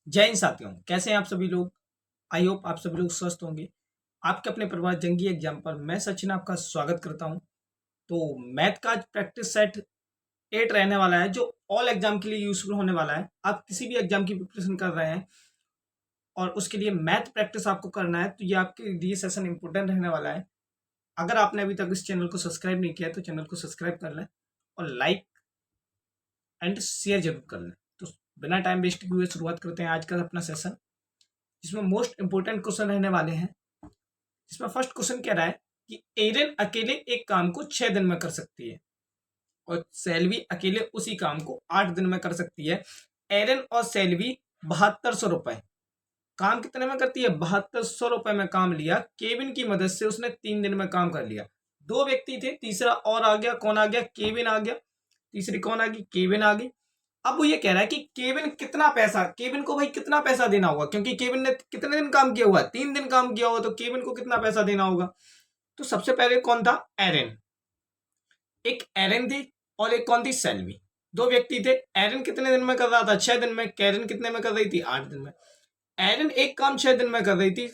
जय हिंद साथियों, कैसे हैं आप सभी लोग। आई होप आप सभी लोग स्वस्थ होंगे। आपके अपने परिवार जंगी एग्जाम पर मैं सचिन आपका स्वागत करता हूं। तो मैथ का आज प्रैक्टिस सेट 8 रहने वाला है, जो ऑल एग्जाम के लिए यूजफुल होने वाला है। आप किसी भी एग्जाम की प्रिपरेशन कर रहे हैं और उसके लिए मैथ प्रैक्टिस आपको करना है, तो ये आपके लिए सेशन इंपॉर्टेंट रहने वाला है। अगर आपने अभी तक इस चैनल को सब्सक्राइब नहीं किया है तो चैनल को सब्सक्राइब कर लें और लाइक एंड शेयर जरूर कर लें। तो बिना टाइम वेस्ट किए हुए शुरुआत करते हैं आज का अपना सेशन, जिसमें मोस्ट इंपोर्टेंट क्वेश्चन रहने वाले हैं। जिसमें फर्स्ट क्वेश्चन कह रहा है कि एरन अकेले एक काम को 6 दिन में कर सकती है और सेल्वी अकेले उसी काम को 8 दिन में कर सकती है। एरन और सेल्वी 7200 रुपए काम कितने में करती है? 7200 रुपए में काम लिया। केविन की मदद से उसने 3 दिन में काम कर लिया। दो व्यक्ति थे, तीसरा और आ गया। कौन आ गया? केविन आ गया। तीसरी कौन आ गई? केविन आ गई। अब वो ये कह रहा है कि केविन को भाई कितना पैसा देना होगा, क्योंकि केविन ने कितने दिन काम किया हुआ है? 3 दिन काम किया हुआ, तो केविन को कितना पैसा देना होगा? तो सबसे पहले कौन था? एरन। एक एरन थी और एक कौन थी? सेल्वी। दो व्यक्ति थे। एरन कितने दिन में कर रहा था? 6 दिन में। कैरन कितने में कर रही थी? 8 दिन में। एरन एक काम 6 दिन में कर रही थी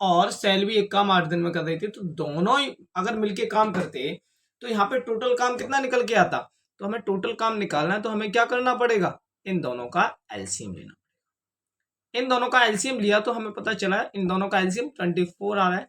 और सेल्वी एक काम 8 दिन में कर रही थी। तो दोनों ही अगर मिलके काम करते तो यहाँ पे टोटल काम कितना निकल के आता? तो हमें टोटल काम निकालना है, तो हमें क्या करना पड़ेगा? इन दोनों का एलसीएम लेना। इन दोनों का एलसीएम लिया तो हमें पता चला इन दोनों का एलसीएम 24 आ रहा है।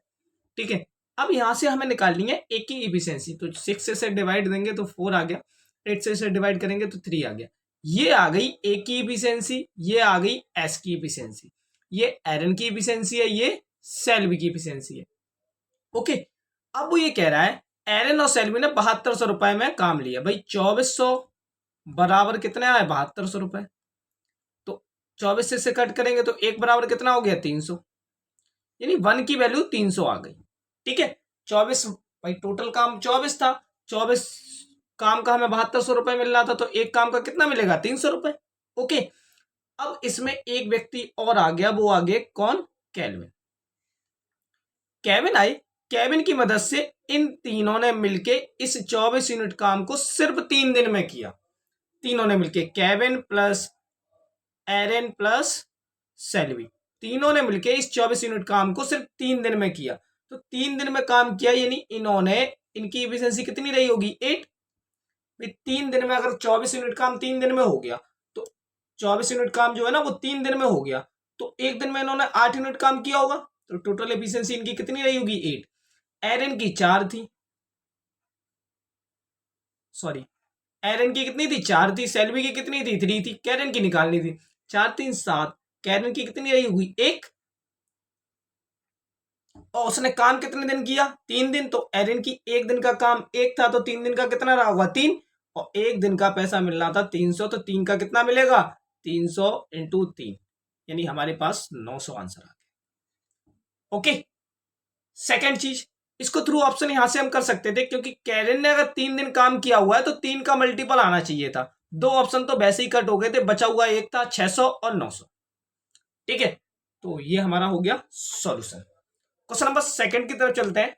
ठीक है। अब यहां से हमें निकालनी है ए की इफिशियंसी। तो 6 से डिवाइड देंगे तो 4 आ गया। 8 से डिवाइड करेंगे तो 3 आ गया। ये आ गई ए की इफिशियंसी, ये आ गई एस की इफिशियंसी। ये एरन की इफिशियंसी है, ये सेल्वी की इफिशियंसी है। ओके। अब वो ये कह रहा है एरन और सेल्वी ने 7200 रुपए में काम लिया। भाई 2400 बराबर कितने आए? 7200 रुपए। तो 24 से कट करेंगे तो एक बराबर कितना हो गया? 300। यानी 1 की वैल्यू 300 आ गई। ठीक है। 24 भाई टोटल काम 24 था। 24 काम का हमें 7200 रुपए मिल रहा था, तो एक काम का कितना मिलेगा? 300 रुपए। ओके। अब इसमें एक व्यक्ति और आ गया, वो आ गए कौन? कैलविन। केविन आए। केविन की मदद से इन तीनों ने मिलके इस 24 यूनिट काम को सिर्फ 3 दिन में किया। तीनों ने मिलके, केविन प्लस एरन प्लस सेल्वी, तीनों ने मिलके इस 24 यूनिट काम को सिर्फ 3 दिन में किया। तो 3 दिन में काम किया, यानी इन्होंने, इनकी एफिशिएंसी कितनी रही होगी? 8। 3 दिन में अगर 24 यूनिट काम 3 दिन में हो गया, तो 24 यूनिट काम जो है ना वो 3 दिन में हो गया, तो एक दिन में इन्होंने 8 यूनिट काम किया होगा। तो टोटल एफिशिएंसी इनकी कितनी रही होगी? 8। एरन की 4 थी, सॉरी, एरन की कितनी थी? 4 थी। सेल्वी की कितनी थी? 3 थी। कैरन की निकालनी थी। 4 3 7। कैरन की कितनी रही होगी? 1। और उसने काम कितने दिन किया? 3 दिन। तो एरन की एक दिन का काम 1 था, तो 3 दिन का कितना रहा होगा? 3। और एक दिन का पैसा मिल रहा था 300, तो 3 का कितना मिलेगा? 300 इंटू 3, यानी हमारे पास 900 आंसर आ गया। ओके। सेकेंड चीज, इसको थ्रू ऑप्शन यहां से हम कर सकते थे, क्योंकि कैरन ने अगर 3 दिन काम किया हुआ है तो 3 का मल्टीपल आना चाहिए था। दो ऑप्शन तो वैसे ही कट हो गए थे, बचा हुआ एक था 600 और 900। ठीक है। तो ये हमारा हो गया सॉल्यूशन। क्वेश्चन नंबर सेकंड की तरफ चलते हैं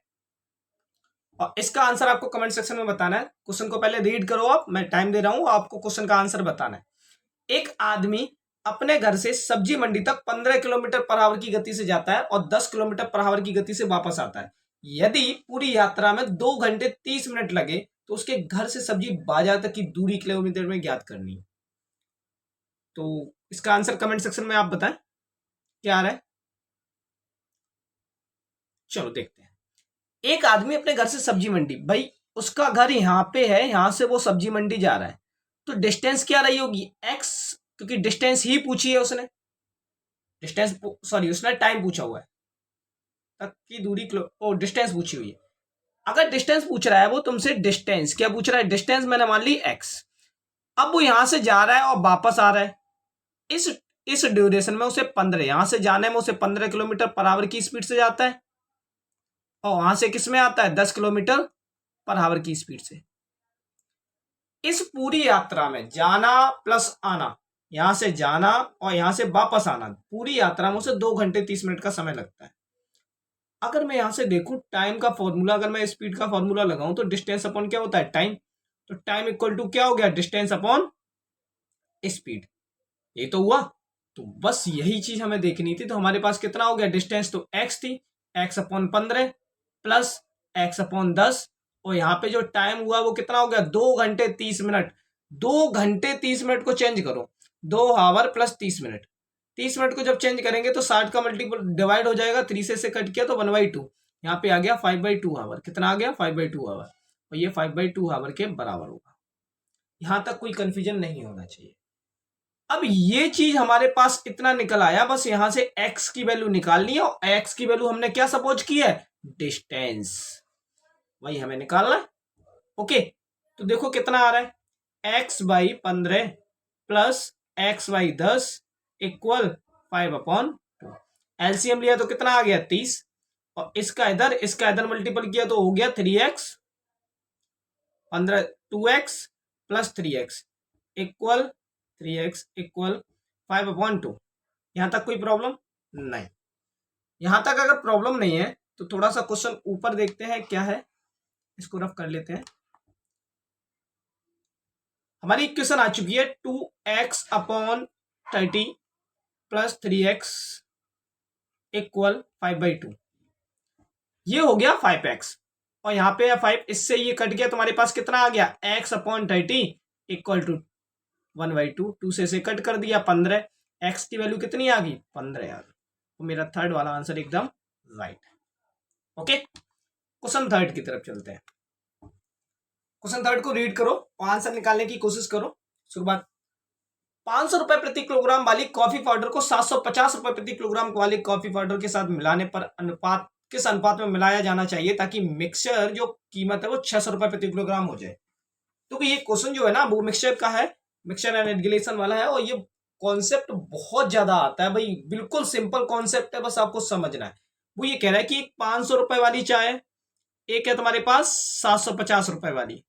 और इसका आंसर आपको कमेंट सेक्शन में बताना है। क्वेश्चन को पहले रीड करो आप, मैं टाइम दे रहा हूं, आपको क्वेश्चन का आंसर बताना है। एक आदमी अपने घर से सब्जी मंडी तक 15 किलोमीटर पर आवर की गति से जाता है और 10 किलोमीटर पर आवर की गति से वापस आता है। यदि पूरी यात्रा में 2 घंटे 30 मिनट लगे तो उसके घर से सब्जी बाजार तक की दूरी किलोमीटर में ज्ञात करनी है। तो इसका आंसर कमेंट सेक्शन में आप बताएं क्या आ रहा है। चलो देखते हैं। एक आदमी अपने घर से सब्जी मंडी, भाई उसका घर यहां पे है, यहां से वो सब्जी मंडी जा रहा है, तो डिस्टेंस क्या रही होगी? एक्स, क्योंकि डिस्टेंस ही पूछी है उसने। डिस्टेंस, सॉरी, उसने टाइम पूछा हुआ है, तक की दूरी डिस्टेंस पूछी हुई है। अगर डिस्टेंस पूछ रहा है वो तुमसे, डिस्टेंस क्या पूछ रहा है? डिस्टेंस मैंने मान ली एक्स। अब वो यहां से जा रहा है और वापस आ रहा है। इस ड्यूरेशन में उसे 15, यहां से जाने में उसे 15 किलोमीटर पर आवर की स्पीड से जाता है और वहां से किस में आता है? 10 किलोमीटर पर आवर की स्पीड से। इस पूरी यात्रा में जाना प्लस आना, यहां से जाना और यहां से वापस आना, पूरी यात्रा में उसे 2 घंटे 30 मिनट का समय लगता है। अगर मैं यहां से देखूं टाइम का फॉर्मूला, अगर मैं स्पीड का फॉर्मूला लगाऊं तो डिस्टेंस अपॉन क्या होता है? टाइम। तो टाइम इक्वल टू क्या हो गया? Distance upon speed. ये तो हुआ। तो बस यही चीज हमें देखनी थी। तो हमारे पास कितना हो गया डिस्टेंस, तो x थी, x/15 प्लस x/10, और यहाँ पे जो टाइम हुआ वो कितना हो गया 2 घंटे 30 मिनट। 2 घंटे 30 मिनट को चेंज करो, 2 आवर प्लस 30 मिनट। 30 मिनट को जब चेंज करेंगे तो 60 का मल्टीपल डिवाइड हो जाएगा, 3 से कट किया तो 1/2। यहाँ पे आ गया 5/2 आवर। कितना आ गया 5/2 आवर, और ये 5/2 आवर के बराबर होगा। यहां तक कोई कंफ्यूजन नहीं होना चाहिए। अब ये चीज हमारे पास इतना निकल आया, बस यहां से x की वैल्यू निकालनी है, और x की वैल्यू हमने क्या सपोज की है, डिस्टेंस, वही हमें निकालना है। ओके, तो देखो कितना आ रहा है, x/15 plus x/10 equal 5/2। LCM लिया तो कितना आ गया 30, और इसका इधर मल्टीपल किया तो हो गया 3x 15 2x plus 3x equal 3x equal 5/2। यहां तक कोई प्रॉब्लम नहीं। यहां तक अगर प्रॉब्लम नहीं है तो थोड़ा सा क्वेश्चन ऊपर देखते हैं क्या है, इसको रफ कर लेते हैं। हमारी इक्वेशन आ चुकी है 2x/30 प्लस 3x इक्वल 5/2। ये हो गया 5x, और यहां पे 5 इससे ये कट गया, तुम्हारे पास कितना आ गया x/30 इक्वल टू 1/2। 2 से कट कर दिया 15, x की वैल्यू कितनी आ गई 15 आ गई। तो मेरा थर्ड वाला आंसर एकदम राइट है। ओके, क्वेश्चन थर्ड की तरफ चलते हैं। क्वेश्चन थर्ड को रीड करो और आंसर निकालने की कोशिश करो। शुरुआत, 500 रुपए प्रति किलोग्राम वाली कॉफी पाउडर को 750 रुपए प्रति किलोग्राम वाली कॉफी पाउडर के साथ मिलाने पर अनुपात किस अनुपात में मिलाया जाना चाहिए ताकि मिक्सचर जो कीमत है वो 600 रुपए प्रति किलोग्राम हो जाए। तो ये क्वेश्चन जो है ना वो मिक्सचर का है, मिक्सचर एंड एडिगेशन वाला है, और ये कॉन्सेप्ट बहुत ज्यादा आता है भाई, बिल्कुल सिंपल कॉन्सेप्ट है, बस आपको समझना है। वो ये कह रहा है कि 500 रुपए वाली चाय, एक है तुम्हारे पास 750 रुपए वाली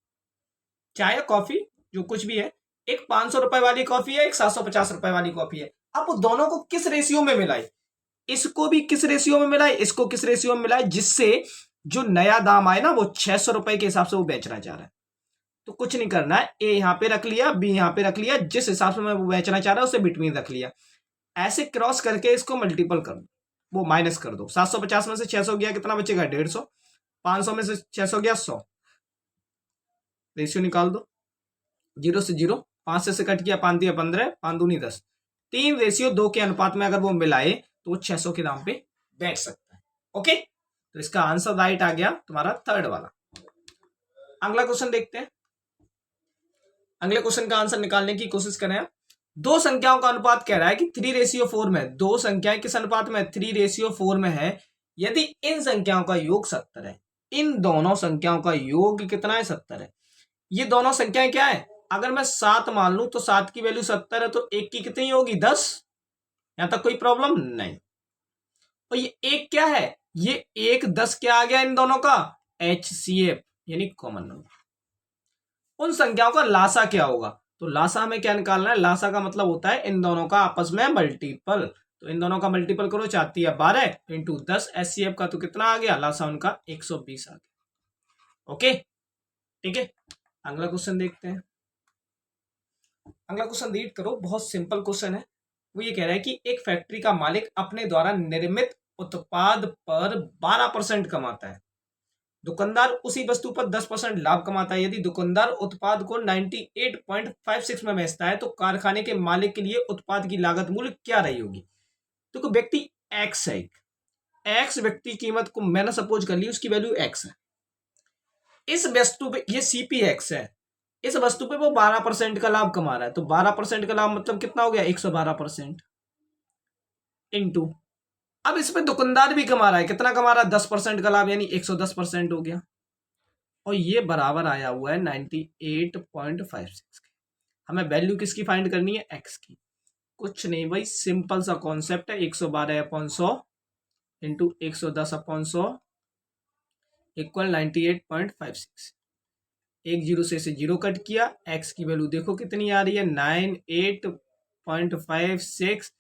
चाय या कॉफी जो कुछ भी है, एक 500 रुपए वाली कॉफी है, एक 750 रुपए वाली कॉफी है। अब वो दोनों को किस रेशियो में मिलाए, इसको भी किस रेशियो में मिलाए, इसको किस रेशियो में मिलाए, जिससे जो नया दाम आए ना वो 600 रुपए के हिसाब से वो बेचना चाह रहा है। तो कुछ नहीं करना है, ए यहां पे रख लिया, बी यहां पे रख लिया, जिस हिसाब से मैं वो बेचना चाह रहा है उसे बिटवीन रख लिया। ऐसे क्रॉस करके इसको मल्टीपल कर दो, वो माइनस कर दो। 750 में से 600 गया, कितना बचेगा 150। 500 में से 600 गया 100, रेशियो निकाल दो, 0 से 0, 5 से कट किया, 5 दिया 15, 5 दूनी 10, 3:2 के अनुपात में अगर वो मिलाए तो वो 600 के दाम पे बेच सकता है। ओके, तो इसका आंसर राइट आ गया तुम्हारा थर्ड वाला। अगला क्वेश्चन देखते हैं। अगले क्वेश्चन का आंसर निकालने की कोशिश करें। दो संख्याओं का अनुपात कह रहा है कि 3:4 में, दो संख्याएं किस अनुपात में 3:4 में है, यदि इन संख्याओं का योग 70 है। इन दोनों संख्याओं का योग कितना है 70 है। ये दोनों संख्याएं क्या है, अगर मैं 7 मान लूं तो 7 की वैल्यू 70 है, तो एक की कितनी होगी 10। यहां तक कोई प्रॉब्लम नहीं। और ये एक क्या है, ये एक 10 क्या आ गया इन दोनों का HCF यानी कॉमन नंबर। उन संख्याओं का लासा क्या होगा, तो लासा हमें क्या निकालना है, लासा का मतलब होता है इन दोनों का आपस में मल्टीपल। तो इन दोनों का मल्टीपल करो, 4 या 12 इंटू 10, HCF का तो कितना आ गया लासा उनका 120 आ गया। ओके ठीक है, अगला क्वेश्चन देखते हैं। अगला क्वेश्चन रीड करो, बहुत सिंपल क्वेश्चन है। वो ये कह रहा है कि एक फैक्ट्री का मालिक अपने द्वारा निर्मित उत्पाद पर 12% कमाता है, दुकानदार उसी वस्तु पर 10% लाभ कमाता है। यदि दुकानदार उत्पाद को 98.56 में बेचता है तो कारखाने के मालिक के लिए उत्पाद की लागत मूल्य क्या रही होगी। तो व्यक्ति एक्स है, एक्स व्यक्ति कीमत को मैंने सपोज कर ली उसकी वैल्यू एक्स है। इस वस्तु पे ये सीपी एक्स है, इस वस्तु पे वो 12% का लाभ कमा रहा है, तो 12% का लाभ मतलब कितना हो गया 112% इंटू, अब इसमें दुकानदार भी कमा रहा है, कितना कमा रहा है 10% का लाभ, यानी 110% हो गया, और ये बराबर आया हुआ है 98.56 के। हमें वैल्यू किसकी फाइंड करनी है, एक्स की। कुछ नहीं भाई, सिंपल सा कॉन्सेप्ट है, 112/100 इंटू 110/100 इक्वल 98.56। एक जीरो से 0 कट किया, एक्स की वैल्यू देखो कितनी आ रही है 98.56,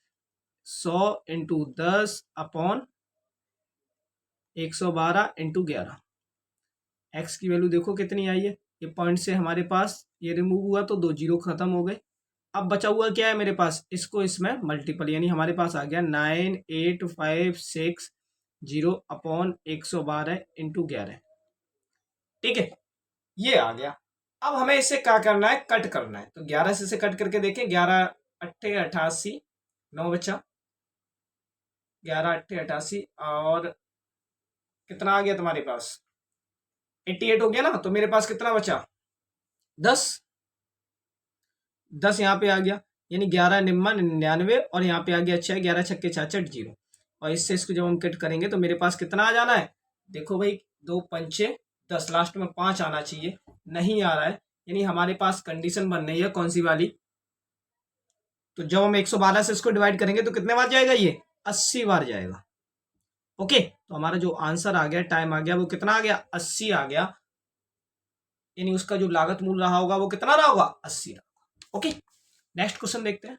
100 इंटू 10/112 इंटू 11। एक्स की वैल्यू देखो कितनी आई है, ये पॉइंट से हमारे पास ये रिमूव हुआ तो 2 जीरो खत्म हो गए, अब बचा हुआ क्या है मेरे पास, इसको इसमें मल्टीपल, यानी हमारे पास आ गया 9856 अपॉन 112 इंटू 11। ठीक है, ये आ गया। अब हमें इसे क्या करना है, कट करना है। तो 11 से इसे कट करके देखें, 11 अट्ठे 88, 9 बचा, 11 अट्ठे 88 और कितना आ गया तुम्हारे पास, 88 हो गया ना। तो मेरे पास कितना बचा, 10। 10 यहाँ पे आ गया, यानी 11 निम्मा 99 और यहाँ पे आ गया 6, 11 छक्के 66 जीरो। और इससे इसको जब हम कट करेंगे तो मेरे पास कितना आ जाना है, देखो भाई, 2 पंचे 10, लास्ट में 5 आना चाहिए, नहीं आ रहा है। यानी हमारे पास कंडीशन बन रही है कौन सी वाली, तो जब हम 112 से इसको डिवाइड करेंगे तो कितने बार जाएगा, ये 80 बार जाएगा। ओके, तो हमारा जो आंसर आ गया, टाइम आ गया, वो कितना आ गया, 80 आ गया। यानी उसका जो लागत मूल रहा होगा वो कितना रहा होगा, 80 रहा। ओके, नेक्स्ट क्वेश्चन देखते हैं।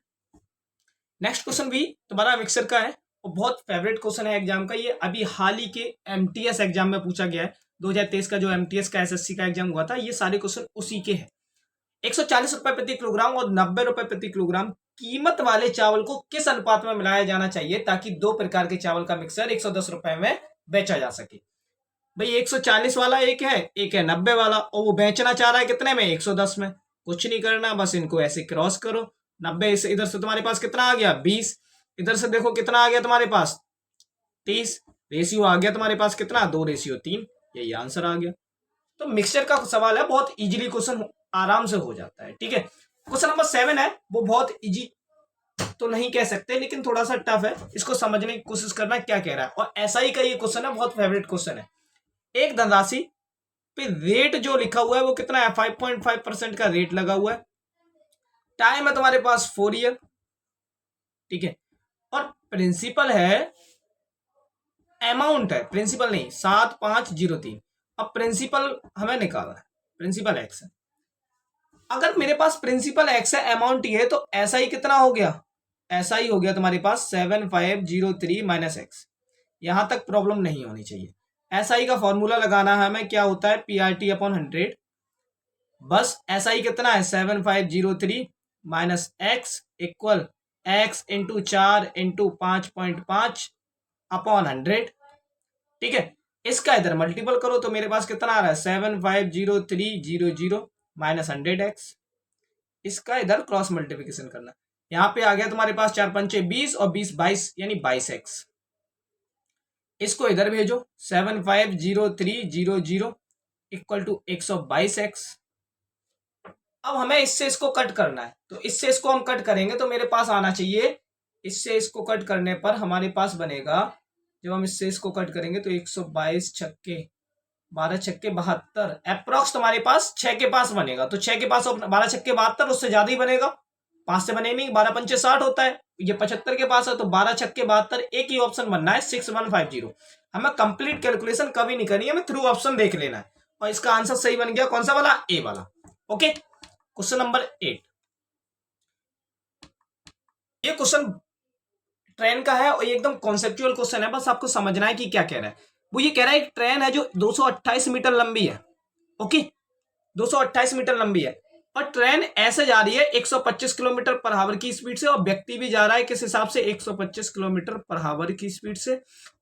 नेक्स्ट क्वेश्चन भी तुम्हारा मिक्सर का है और बहुत फेवरेट क्वेश्चन है एग्जाम का। ये अभी हाल ही के एमटीएस एग्जाम में पूछा गया है, 2023 का जो एमटीएस का एसएससी का एग्जाम हुआ था, ये सारे क्वेश्चन उसी के हैं। 140 रुपए प्रति किलोग्राम और 90 रुपए प्रति किलोग्राम कीमत वाले चावल को किस अनुपात में मिलाया जाना चाहिए ताकि दो प्रकार के चावल का मिक्सर 110 रुपए में बेचा जा सके। भाई 140 वाला एक है 90 वाला, और वो बेचना चाह रहा है कितने में, 110 में। कुछ नहीं करना, बस इनको ऐसे क्रॉस करो। 90 से इधर से तुम्हारे पास कितना आ गया, 20। इधर से देखो कितना आ गया तुम्हारे पास, 30। रेशियो आ गया तुम्हारे पास कितना, 2:3। यही आंसर आ गया। तो मिक्सचर का सवाल है, बहुत इजीली क्वेश्चन आराम से हो जाता है। ठीक है, क्वेश्चन नंबर 7 है, वो बहुत इजी तो नहीं कह सकते, लेकिन थोड़ा सा टफ है, इसको समझने की कोशिश करना क्या कह रहा है। और एसआई का ये क्वेश्चन है, बहुत फेवरेट क्वेश्चन है। एक धनराशि पे रेट जो लिखा हुआ है वो कितना है, 5.5% का रेट लगा हुआ है। टाइम है तुम्हारे पास 4 ईयर। ठीक है, और प्रिंसिपल है, अमाउंट है, प्रिंसिपल नहीं, 7503। अब प्रिंसिपल हमें निकालना है, प्रिंसिपल एक्स है। अगर मेरे पास प्रिंसिपल एक्स है, अमाउंट ये है, तो ऐसा ही कितना हो गया, ऐसा ही हो गया तुम्हारे पास 7503 माइनस एक्स। यहां तक प्रॉब्लम नहीं होनी चाहिए। एसआई का फॉर्मूला लगाना है हमें, क्या होता है, पीआरटी अपॉन 100। बस एसआई कितना है, 7503 minus x equal x into 4 into 5.5 upon 100। ठीक है, इसका इधर मल्टीपल करो तो मेरे पास कितना आ रहा है, 75030 माइनस 100x। इसका इधर क्रॉस मल्टीप्लिकेशन करना, यहां पे आ गया तुम्हारे पास 4 पंचे 20 और 20 22 यानी 22x। इसको इधर भेजो, 75030 इक्वल टू 122x। अब हमें इससे इसको कट करना है, तो इससे इसको हम कट करेंगे तो मेरे पास आना चाहिए, इससे इसको कट करने पर हमारे पास बनेगा, जब हम इससे इसको कट करेंगे तो 122 छक्के 12 छक्के 72 अप्रोक्स तुम्हारे पास 6 के पास बनेगा। तो 6 के पास 12 छक्के 72, उससे ज्यादा ही बनेगा, 5 से बने नहीं, 12 पंचे 60 होता है, ये 75 के पास है, तो 12 छक्के 72, एक ही ऑप्शन बनना है 6150। हमें कंप्लीट कैलकुलेशन कभी नहीं करनी है, हमें थ्रू ऑप्शन देख लेना है। और इसका आंसर सही बन गया, कौन सा वाला, ए वाला। Okay, question number 8। ये क्वेश्चन ट्रेन का है और ये एकदम कॉन्सेप्चुअल क्वेश्चन है, बस आपको समझना है कि क्या कह रहा है। वो ये कह रहा है एक ट्रेन है जो 228 मीटर लंबी है। ओके, 228 मीटर लंबी है और ट्रेन ऐसे जा रही है 125 किलोमीटर पर आवर की स्पीड से, और व्यक्ति भी जा रहा है किस हिसाब से, 125 किलोमीटर पर आवर की स्पीड से,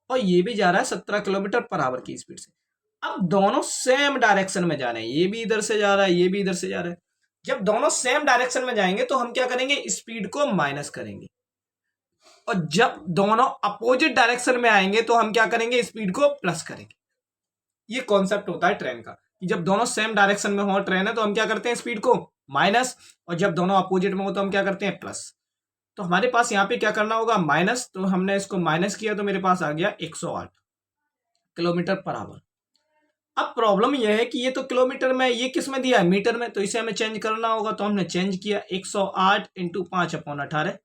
और ये भी जा रहा है 17 किलोमीटर पर आवर की स्पीड से। अब दोनों सेम डायरेक्शन में जा रहे हैं, ये भी इधर से जा रहा है, ये भी इधर से जा रहा है। जब दोनों सेम डायरेक्शन में जाएंगे तो हम क्या करेंगे, स्पीड को माइनस करेंगे, और जब दोनों अपोजिट डायरेक्शन में आएंगे तो हम क्या करेंगे, स्पीड को प्लस करेंगे। ये कॉन्सेप्ट होता है ट्रेन का, कि जब दोनों सेम डायरेक्शन में हो ट्रेन है तो हम क्या करते हैं, स्पीड को माइनस, और जब दोनों अपोजिट में हो तो हम क्या करते हैं, प्लस। तो हमारे पास यहाँ पे क्या करना होगा, माइनस, तो हमने इसको माइनस किया तो मेरे पास आ गया 108 किलोमीटर पर आवर। अब प्रॉब्लम यह है कि ये तो किलोमीटर में, ये किस में दिया है, मीटर में, तो इसे हमें चेंज करना होगा। तो हमने चेंज किया, 108 इंटू 5/18।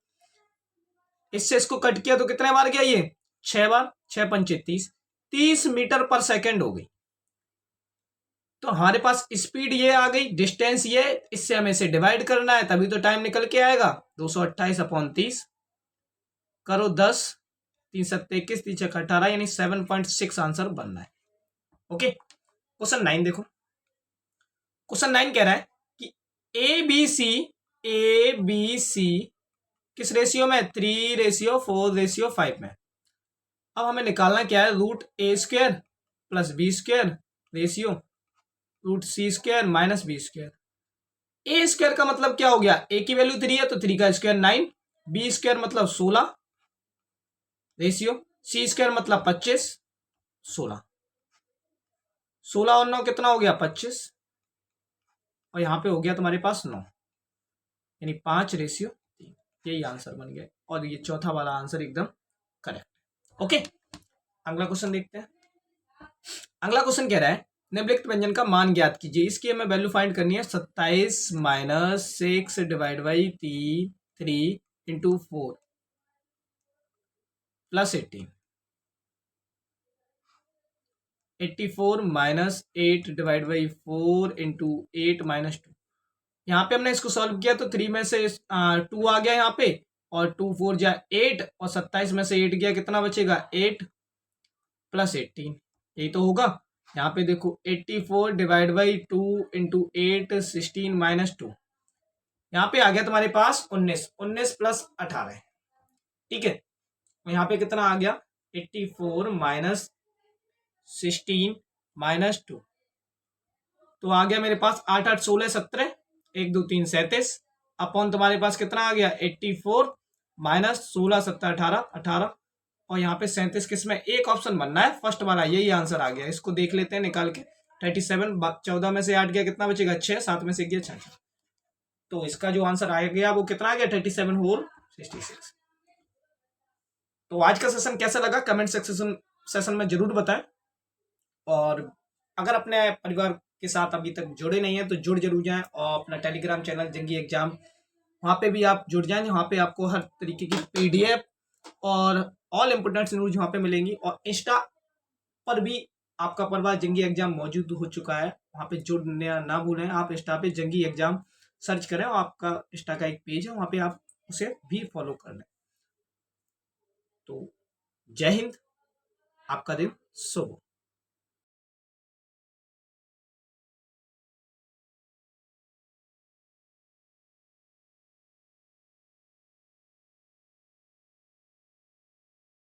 इससे इसको कट किया तो कितने बार गया, ये 6 बार, 6 पंचे 30 मीटर पर सेकेंड हो गई। तो हमारे पास स्पीड ये आ गई, डिस्टेंस ये, इससे हमें इसे डिवाइड करना है, तभी तो टाइम निकल के आएगा। 228/30 करो 10, 3 7 21, 3 6 18, यानी 7.6 आंसर बनना है। ओके, क्वेश्चन 9 देखो। क्वेश्चन 9 कह रहा है कि A B C A B C किस रेशियो में, 3:4:5 में। अब हमें निकालना क्या है, root A square plus B square ratio root C square minus B square. A square का मतलब क्या हो गया, ए की वैल्यू 3 है तो 3 का स्क्वायर 9, बी स्क्वायर मतलब 16 रेशियो, सी स्क्वायर मतलब 25, 16 16 और 9 कितना हो गया 25, और यहां पे हो गया तुम्हारे पास 9, यानी 5:3। यही आंसर बन गया, और ये चौथा वाला आंसर एकदम करेक्ट। ओके, अगला क्वेश्चन देखते हैं। अगला क्वेश्चन कह रहा है निम्नलिखित व्यंजन का मान ज्ञात कीजिए। इसकी हमें वैल्यू फाइंड करनी है, 27 minus 6 divide by 3 into 4 plus 18, 84 minus 8 divide by 4 into 8 minus 2। यहाँ पे हमने इसको सॉल्व किया तो 3 में से 2 आ गया यहाँ पे, और 2 4 जा 8, और 27 में से 8 गया, कितना बचेगा 8 प्लस 18, यही तो होगा। यहाँ पे देखो 84 डिवाइड बाई 2 इंटू 8 16 माइनस 2, यहाँ पे आ गया तुम्हारे पास 19, 19 प्लस 18, ठीक है। यहाँ पे कितना आ गया 84 माइनस 16 माइनस 2, तो आ गया मेरे पास 8 8 16 17, 1 2 3 37, अपॉन तुम्हारे पास कितना आ गया 84 माइनस 16 17 18 18, और यहाँ पे 37 किसमें, एक ऑप्शन बनना है फर्स्ट वाला, यही आंसर आ गया। इसको देख लेते हैं निकाल के, 37 14 में से 8 गया, कितना बचेगा 6, 7 में से गया 6, तो इसका जो आंसर आ गया वो कितना आ गया 37 होल 66। तो आज का सेशन कैसा लगा कमेंट सेशन में जरूर बताएं, और अगर अपने परिवार के साथ अभी तक जुड़े नहीं है तो जुड़ जरूर जाएं, और अपना टेलीग्राम चैनल जंगी एग्जाम, वहाँ पे भी आप जुड़ जाएं, वहाँ पे आपको हर तरीके की पीडीएफ और ऑल इम्पोर्टेंट न्यूज वहाँ पे मिलेंगी, और इंस्टा पर भी आपका परिवार जंगी एग्जाम मौजूद हो चुका है, वहाँ पे जुड़ना ना भूलें। आप इंस्टा पे जंगी एग्जाम सर्च करें, और आपका इंस्टा का एक पेज है, वहाँ पे आप उसे भी फॉलो कर लें। तो जय हिंद, आपका दिन शुभ हो।